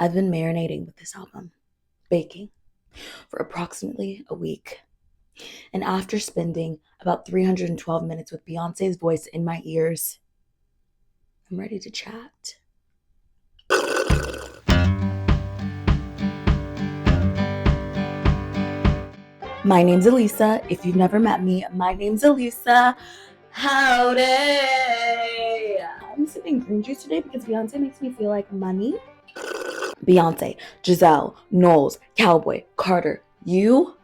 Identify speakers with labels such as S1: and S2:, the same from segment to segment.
S1: I've been marinating with this album, baking, for approximately a week. And after spending about 312 minutes with Beyonce's voice in my ears, I'm ready to chat. My name's Elisa. If you've never met me, my name's Elisa. Howdy! I'm sipping green juice today because Beyonce makes me feel like money. Beyoncé, Giselle, Knowles-Cowboy-Carter, you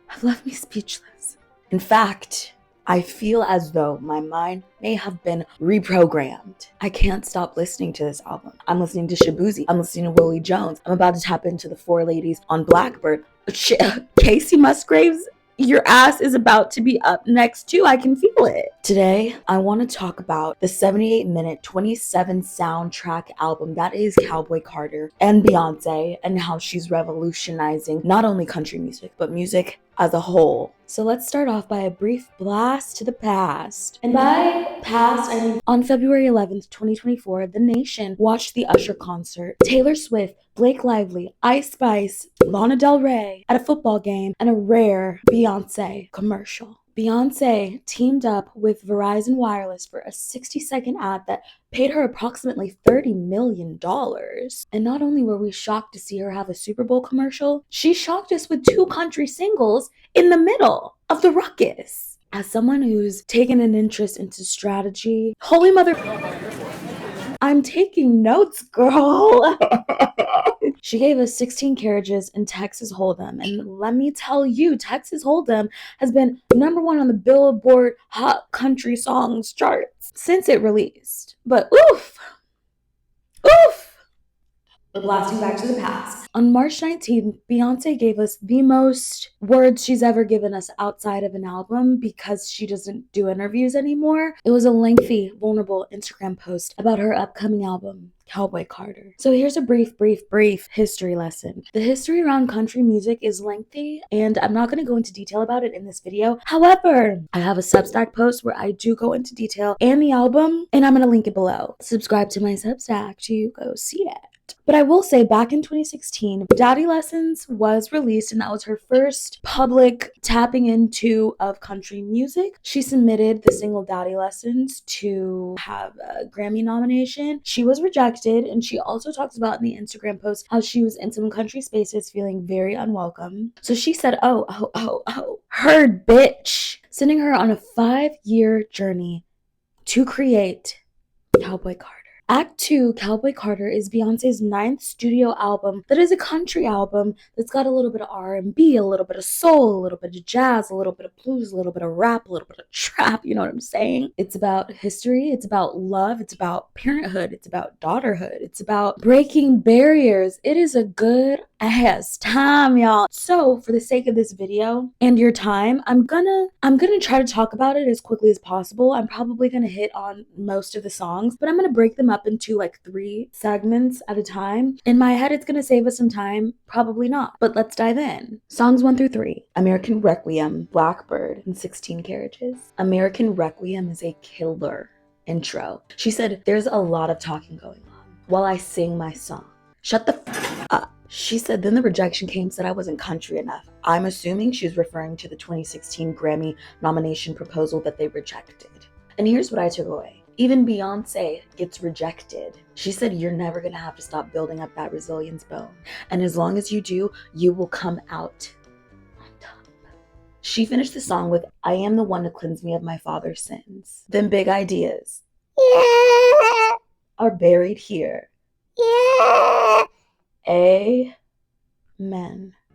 S1: have left me speechless. In fact, I feel as though my mind may have been reprogrammed. I can't stop listening to this album. I'm listening to Shaboozey. I'm listening to Willie Jones. I'm about to tap into the four ladies on Blackbird. Casey Musgraves, your ass is about to be up next too. I can feel it. Today, I want to talk about the 78-minute, 27 soundtrack album that is Cowboy Carter and Beyonce, and how she's revolutionizing not only country music, but music as a whole. So let's start off by a brief blast to the past. And by past, I mean on February 11th, 2024, the nation watched the Usher concert. Taylor Swift, Blake Lively, Ice Spice, Lana Del Rey at a football game, and a rare Beyonce commercial. Beyonce teamed up with Verizon Wireless for a 60-second ad that paid her approximately $30 million. And not only were we shocked to see her have a Super Bowl commercial, she shocked us with 2 country singles in the middle of the ruckus. As someone who's taken an interest into strategy, holy mother... I'm taking notes, girl. She gave us 16 carriages in Texas Hold'em. And let me tell you, Texas Hold'em has been #1 on the Billboard Hot Country Songs charts since it released. But oof. But blasting back to the past. On March 19th, Beyonce gave us the most words she's ever given us outside of an album because she doesn't do interviews anymore. It was a lengthy, vulnerable Instagram post about her upcoming album, Cowboy Carter. So here's a brief history lesson. The history around country music is lengthy, and I'm not going to go into detail about it in this video. However, I have a Substack post where I do go into detail and the album, and I'm going to link it below. Subscribe to my Substack to go see it. But I will say, back in 2016, Daddy Lessons was released, and that was her first public tapping into of country music. She submitted the single Daddy Lessons to have a Grammy nomination. She was rejected, and she also talks about in the Instagram post how she was in some country spaces feeling very unwelcome. So she said, heard, bitch, sending her on a 5-year journey to create Cowboy Carter. Act 2, Cowboy Carter, is Beyonce's 9th studio album that is a country album that's got a little bit of R&B, a little bit of soul, a little bit of jazz, a little bit of blues, a little bit of rap, a little bit of trap, you know what I'm saying? It's about history, it's about love, it's about parenthood, it's about daughterhood, it's about breaking barriers. It is a good ass time, y'all. So for the sake of this video and your time, I'm gonna try to talk about it as quickly as possible. I'm probably gonna hit on most of the songs, but I'm gonna break them up into like 3 segments at a time. In my head, it's gonna save us some time. Probably not, but let's dive in. Songs 1 through 3: American Requiem, Blackbird, and 16 Carriages. American Requiem is a killer intro. She said, "There's a lot of talking going on while I sing my song. Shut the f up." She said, then the rejection came, said I wasn't country enough. I'm assuming she's referring to the 2016 Grammy nomination proposal that they rejected. And here's what I took away. Even Beyonce gets rejected. She said, you're never gonna have to stop building up that resilience bone. And as long as you do, you will come out on top. She finished the song with, I am the one to cleanse me of my father's sins. Them big ideas are buried here. Amen.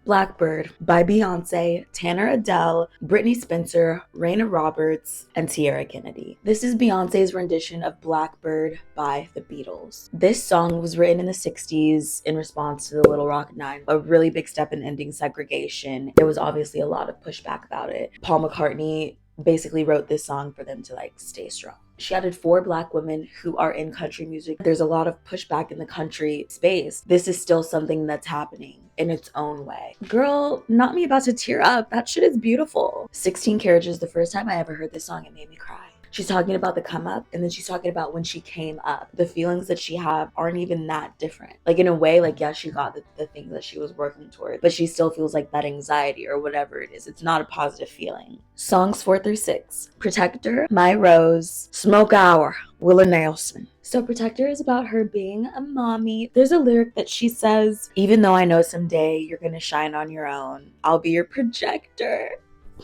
S1: Blackbird by Beyonce, Tanner Adele, Brittany Spencer, Raina Roberts, and Tierra Kennedy. This is Beyonce's rendition of Blackbird by the Beatles. This song was written in the 60s in response to the Little Rock Nine, a really big step in ending segregation. There was obviously a lot of pushback about it. Paul McCartney basically wrote this song for them to stay strong. She added 4 Black women who are in country music. There's a lot of pushback in the country space. This is still something that's happening in its own way. Girl, not me about to tear up. That shit is beautiful. 16 Carriages, the first time I ever heard this song, it made me cry. She's talking about the come up, and then she's talking about when she came up. The feelings that she had aren't even that different. Like, in a way, like, yeah, she got the things that she was working toward, but she still feels like that anxiety or whatever it is. It's not a positive feeling. Songs 4 through 6. Protector, My Rose, Smoke Hour, Willa Nelson. So Protector is about her being a mommy. There's a lyric that she says, even though I know someday you're gonna shine on your own, I'll be your projector.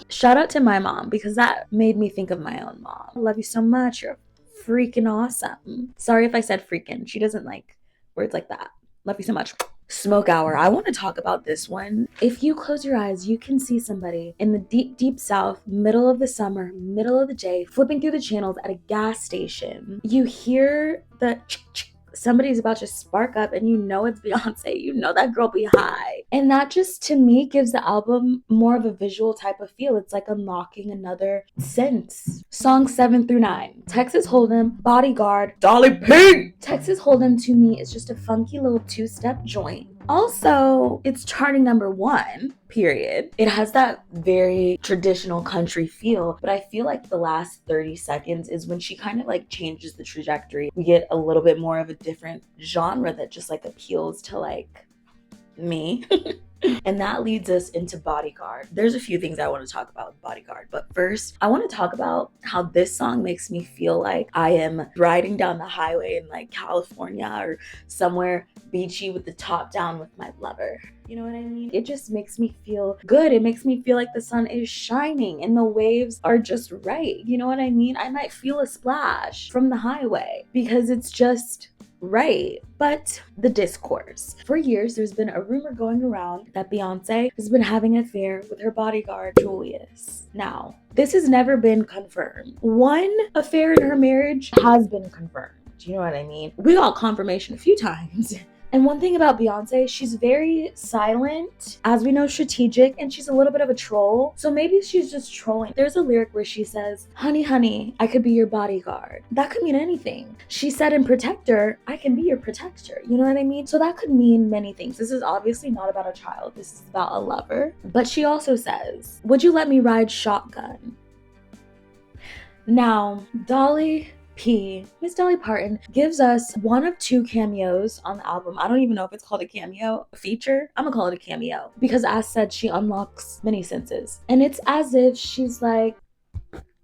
S1: Shout out to my mom, because that made me think of my own mom. I love you so much. You're freaking awesome. Sorry if I said freaking. She doesn't like words like that. Love you so much. Smoke Hour. I want to talk about this one. If you close your eyes, you can see somebody in the deep, deep south, middle of the summer, middle of the day, flipping through the channels at a gas station. You hear the somebody's about to spark up, and you know it's Beyonce. You know that girl be high. And that just, to me, gives the album more of a visual type of feel. It's like unlocking another sense. Songs 7 through 9. Texas Hold'em, Bodyguard, Dolly P. Texas Hold'em to me is just a funky little two-step joint. Also, it's charting number 1, period. It has that very traditional country feel, but I feel like the last 30 seconds is when she kind of like changes the trajectory. We get a little bit more of a different genre that just like appeals to like me. And that leads us into Bodyguard. There's a few things I want to talk about with Bodyguard, but first I want to talk about how this song makes me feel like I am riding down the highway in like California or somewhere beachy with the top down with my lover. You know what I mean? It just makes me feel good. It makes me feel like the sun is shining and the waves are just right. You know what I mean? I might feel a splash from the highway because it's just right. But the discourse. For years, there's been a rumor going around that Beyonce has been having an affair with her bodyguard, Julius. Now, this has never been confirmed. One affair in her marriage has been confirmed. You know what I mean? We got confirmation a few times. And one thing about Beyonce, she's very silent, as we know, strategic, and she's a little bit of a troll. So maybe she's just trolling. There's a lyric where she says, honey, honey, I could be your bodyguard. That could mean anything. She said in Protector, I can be your protector. You know what I mean? So that could mean many things. This is obviously not about a child. This is about a lover. But she also says, would you let me ride shotgun? Now, Miss Dolly Parton gives us one of 2 cameos on the album. I don't even know if it's called a cameo, a feature. I'm gonna call it a cameo because, as said, she unlocks many senses. And it's as if she's like,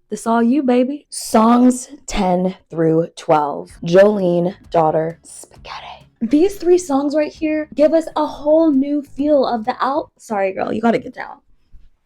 S1: this all you, baby. Songs 10 through 12. Jolene, Daughter, Spaghetti. These 3 songs right here give us a whole new feel of the Sorry, girl, you gotta get down.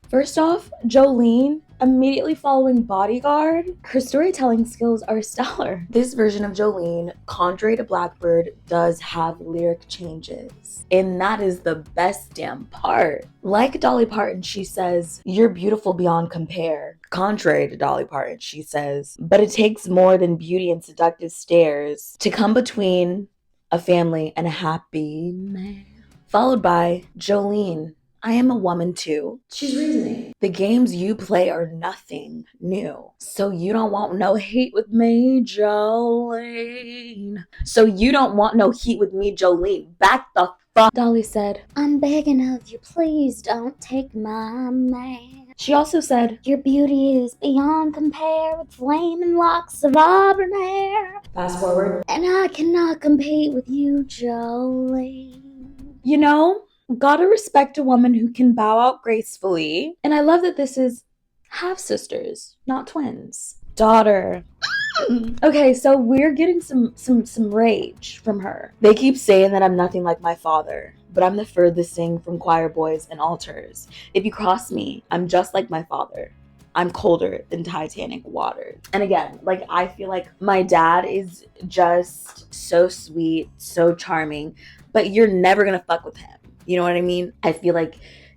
S1: First off, Jolene, immediately following Bodyguard, her storytelling skills are stellar. This version of Jolene, contrary to Blackbird, does have lyric changes. And that is the best damn part. Like Dolly Parton, she says, you're beautiful beyond compare. Contrary to Dolly Parton, she says, but it takes more than beauty and seductive stares to come between a family and a happy man. Followed by Jolene, I am a woman too. She's reasoning. The games you play are nothing new. So you don't want no heat with me, Jolene. Back the fuck. Dolly said, I'm begging of you, please don't take my man. She also said, your beauty is beyond compare with flaming locks of auburn hair. Fast forward. And I cannot compete with you, Jolene. You know, gotta respect a woman who can bow out gracefully. And I love that this is half sisters, not twins. Daughter. Okay, so we're getting some rage from her. They keep saying that I'm nothing like my father, but I'm the furthest thing from choir boys and altars. If you cross me, I'm just like my father. I'm colder than Titanic water. And again, like, I feel like my dad is just so sweet, so charming, but you're never gonna fuck with him. You know what I mean? I feel like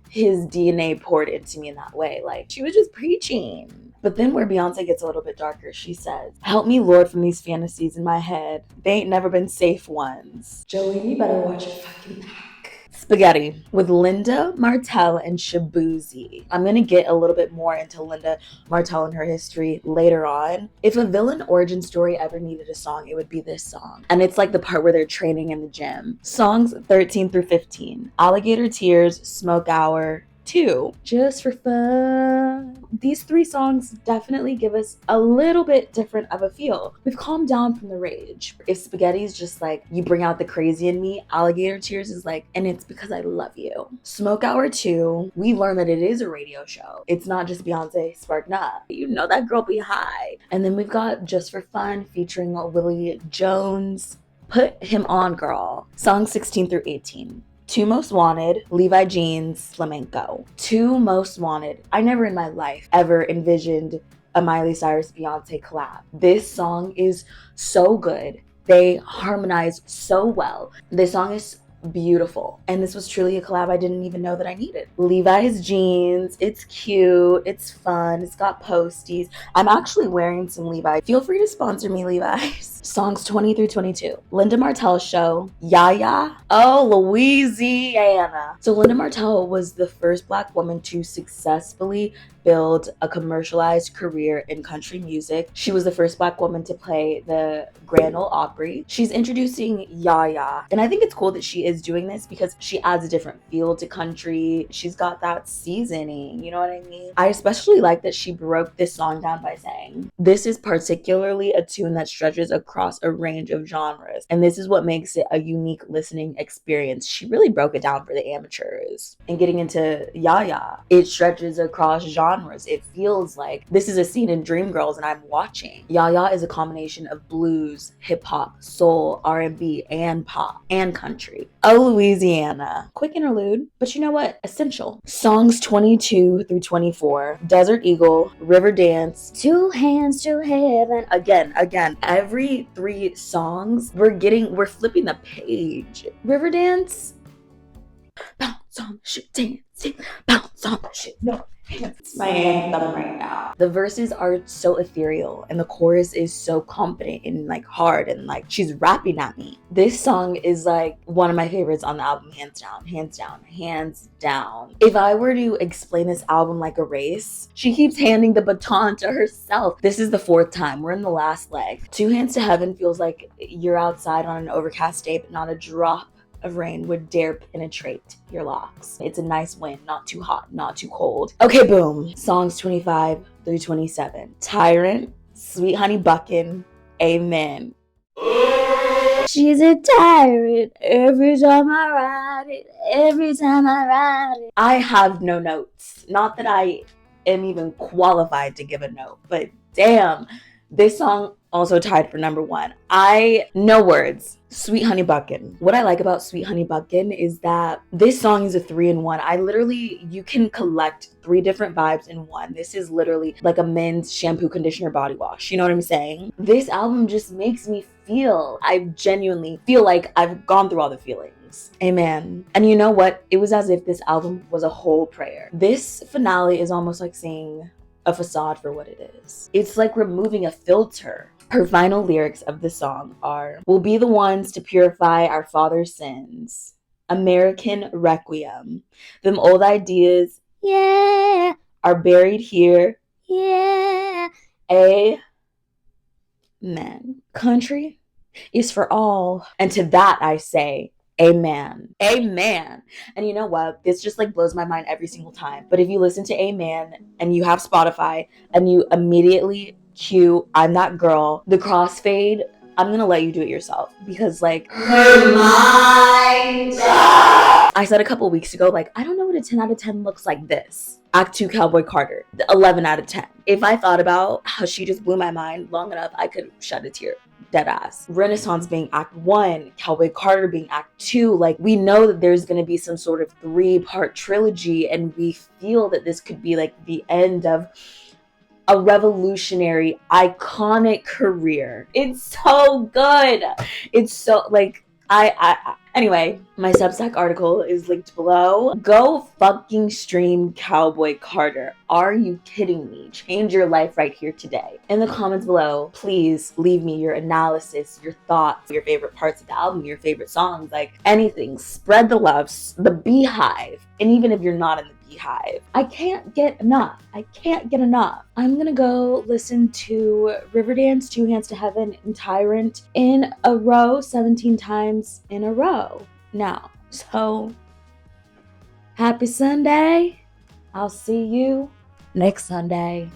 S1: his DNA poured into me in that way. Like, she was just preaching. But then where Beyonce gets a little bit darker, she says, help me, Lord, from these fantasies in my head. They ain't never been safe ones. Jolene, you better watch your fucking back. Spaghetti with Linda Martell and Shabuzi. I'm going to get a little bit more into Linda Martell and her history later on. If a villain origin story ever needed a song, it would be this song. And it's like the part where they're training in the gym. Songs 13 through 15. Alligator Tears, Smoke Hour, 2, Just for Fun. These 3 songs definitely give us a little bit different of a feel. We've calmed down from the rage. If Spaghetti's just like, you bring out the crazy in me, Alligator Tears is like, and it's because I love you. Smoke Hour 2, we learn that it is a radio show. It's not just Beyoncé sparking up. You know that girl be high. And then we've got Just for Fun featuring Willie Jones. Put Him On Girl. Songs 16 through 18. 2 Most Wanted, Levi Jeans, Flamenco. 2 Most Wanted. I never in my life ever envisioned a Miley Cyrus Beyoncé collab. This song is so good. They harmonize so well. This song is beautiful, and this was truly a collab I didn't even know that I needed. Levi's Jeans, it's cute, it's fun, it's got posties. I'm actually wearing some Levi. Feel free to sponsor me, Levi's. Songs 20 through 22. Linda Martell Show, Yaya, oh, Louisiana. So Linda Martell was the first Black woman to successfully build a commercialized career in country music. She was the first Black woman to play the Grand Ole Opry. She's introducing Yaya, and I think it's cool that she is doing this because she adds a different feel to country. She's got that seasoning, you know what I mean? I especially like that she broke this song down by saying, this is particularly a tune that stretches across a range of genres, and this is what makes it a unique listening experience. She really broke it down for the amateurs. And getting into Yaya, it stretches across genres. It feels like this is a scene in Dreamgirls and I'm watching. Yaya is a combination of blues, hip-hop, soul, R&B, and pop, and country. Oh, Louisiana. Quick interlude, but you know what? Essential. Songs 22 through 24. Desert Eagle, River Dance, Two Hands to Heaven. Again, every 3 songs, we're flipping the page. River Dance, bounce on the shit, dancing, bounce on the shit, no. It's my anthem right now. The verses are so ethereal and the chorus is so confident and like hard and like she's rapping at me. This song is like one of my favorites on the album, hands down. If I were to explain this album like a race, she keeps handing the baton to herself. This is the 4th time. We're in the last leg. Two Hands to Heaven feels like you're outside on an overcast day, but not a drop of rain would dare penetrate your locks. It's a nice wind, not too hot, not too cold. Okay, boom. Songs 25 through 27. Tyrant, Sweet Honey Buckin', Amen. She's a tyrant every time I ride it. I have no notes. Not that I am even qualified to give a note, but damn, this song also tied for number 1. No words. Sweet Honey Buckin'. What I like about Sweet Honey Buckin' is that this song is a 3-in-1. You can collect 3 different vibes in one. This is literally like a men's shampoo, conditioner, body wash. You know what I'm saying? This album just makes me I genuinely feel like I've gone through all the feelings. Amen. And you know what? It was as if this album was a whole prayer. This finale is almost like seeing a facade for what it is. It's like removing a filter. Her final lyrics of the song are, we'll be the ones to purify our father's sins. American Requiem. Them old ideas, yeah, are buried here. Yeah. Amen. Country is for all. And to that I say, amen. Amen. And you know what? This just like blows my mind every single time. But if you listen to Amen and you have Spotify and you immediately cue I'm That Girl, the crossfade, I'm gonna let you do it yourself because like her mind. I said a couple weeks ago, like, I don't know what a 10 out of 10 looks like this. Act 2 Cowboy Carter, 11 out of 10. If I thought about how she just blew my mind long enough, I could shed a tear. Dead ass. Renaissance being Act 1, Cowboy Carter being Act 2. Like, we know that there's going to be some sort of 3-part trilogy, and we feel that this could be like the end of a revolutionary, iconic career. It's so good. It's so, like, anyway, my Substack article is linked below. Go fucking stream Cowboy Carter. Are you kidding me? Change your life right here today. In the comments below, please leave me your analysis, your thoughts, your favorite parts of the album, your favorite songs, like anything. Spread the love, the beehive. And even if you're not in the beehive, I can't get enough. I'm gonna go listen to Riverdance, Two Hands to Heaven, and Tyrant in a row, 17 times in a row now. So, happy Sunday. I'll see you next Sunday.